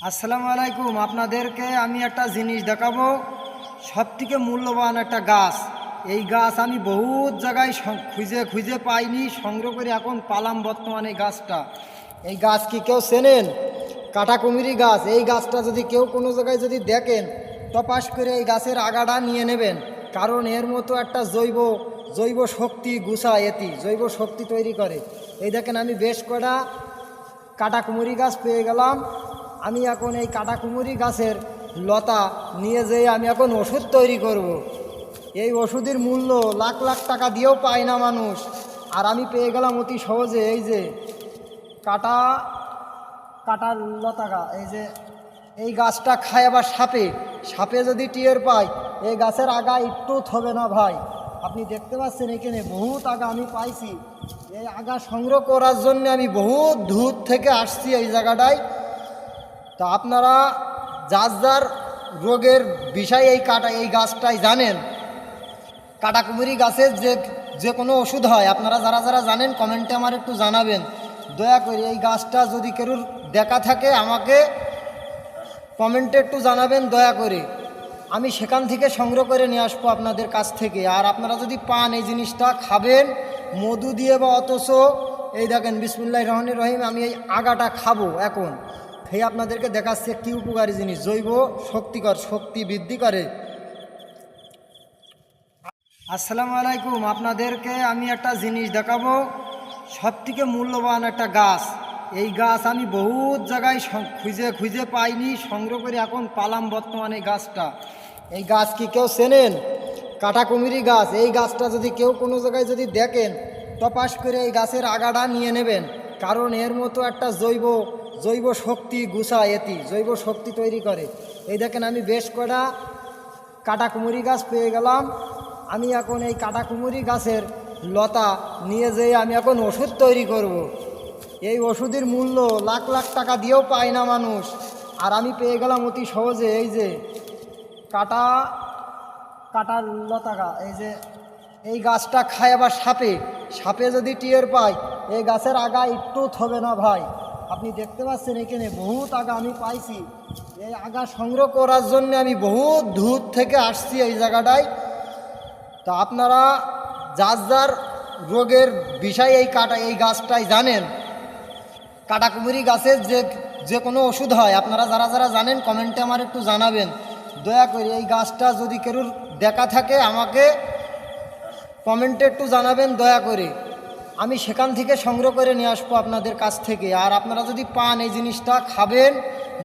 আসসালামু আলাইকুম। আপনাদেরকে আমি একটা জিনিস দেখাবো, সবথেকে মূল্যবান একটা গাছ। এই গাছ আমি বহুত জায়গায় খুঁজে খুঁজে পাইনি, সংগ্রহ করে এখন পালাম বর্তমানে এই গাছটা। এই গাছ কি কেউ চেনেন? কাঁটাকুমিরি গাছ। এই গাছটা যদি কেউ কোনো জায়গায় যদি দেখেন, তপাস করে এই গাছের আগাটা নিয়ে নেবেন, কারণ এর মতো একটা জৈব শক্তি গুছায়, জৈব শক্তি তৈরি করে। এই দেখেন, আমি বেশ কটা কাঁটাকুমিরি গাছ পেয়ে গেলাম। আমি এখন এই কাঁটাকুমিরি গাছের লতা নিয়ে যেয়ে আমি এখন ওষুধ তৈরি করব। এই ওষুধের মূল্য লাখ লাখ টাকা দিয়েও পায় না মানুষ, আর আমি পেয়ে গেলাম অতি সহজে। এই যে কাটার লতা গা, এই গাছটা খায় আবার সাপে যদি টিয়ের পায়, এই গাছের আগা একটু থবে না ভাই। আপনি দেখতে পাচ্ছেন এখানে বহুত আগা আমি পাইছি। এই আগা সংগ্রহ করার জন্য আমি বহুত দূর থেকে আসছি এই জায়গাটায়। তা আপনারা যার যার রোগের বিষয় এই গাছটাই জানেন, কাঁটাকুমিরি গাছের যে কোনো ওষুধ হয়, আপনারা যারা যারা জানেন কমেন্টে আমার একটু জানাবেন। দয়া করে এই গাছটা যদি কেউ দেখা থাকে আমাকে কমেন্টে একটু জানাবেন দয়া করে। আমি সেখান থেকে সংগ্রহ করে নিয়ে আসবো আপনাদের কাছ থেকে। আর আপনারা যদি পান, এই জিনিসটা খাবেন মধু দিয়ে বা অথচ এই দেখেন বিসমিল্লাহির রহমানির রহিম, আমি এই আগাটা খাবো এখন। খেয়ে আপনাদেরকে দেখাচ্ছে কী উপকারী জিনিস, জৈব শক্তি বৃদ্ধি করে। আসসালামু আলাইকুম। আপনাদেরকে আমি একটা জিনিস দেখাবো, সবথেকে মূল্যবান একটা গাছ। এই গাছ আমি বহুত জায়গায় খুঁজে খুঁজে পাইনি, সংগ্রহ করে এখন পালাম বর্তমানে এই গাছটা। এই গাছ কি কেউ চেনেন? কাঁটাকুমিরি গাছ। এই গাছটা যদি কেউ কোনো জায়গায় যদি দেখেন, তপাস করে এই গাছের আগাটা নিয়ে নেবেন, কারণ এর মতো একটা জৈব শক্তি গুছায়, জৈব শক্তি তৈরি করে। এই দেখেন, আমি বেশ কটা কাঁটাকুমিরি গাছ পেয়ে গেলাম। আমি এখন এই কাঁটাকুমিরি গাছের লতা নিয়ে যেয়ে আমি এখন ওষুধ তৈরি করব। এই ওষুধের মূল্য লাখ লাখ টাকা দিয়েও পায় না মানুষ, আর আমি পেয়ে গেলাম অতি সহজে। এই যে কাটার লতা গা, এই গাছটা খায় আবার সাপে যদি টিয়ের পায়, এই গাছের আগা একটু থবে না ভাই। আপনি দেখতে পাচ্ছেন এখানে বহুত আগা আমি পাইছি। এই আগা সংগ্রহ করার জন্য আমি বহুত দূর থেকে আসছি এই জায়গাটায়। তা আপনারা যার যার রোগের বিষয় এই গাছটাই জানেন, কাঁটাকুমিরি গাছের যে কোনো ওষুধ হয়, আপনারা যারা যারা জানেন কমেন্টে আমার একটু জানাবেন দয়া করে। এই গাছটা যদি কেউ দেখা থাকে আমাকে কমেন্টে একটু জানাবেন দয়া করে। আমি সেখান থেকে সংগ্রহ করে নিয়ে আসবো আপনাদের কাছ থেকে। আর আপনারা যদি পান, এই জিনিসটা খাবেন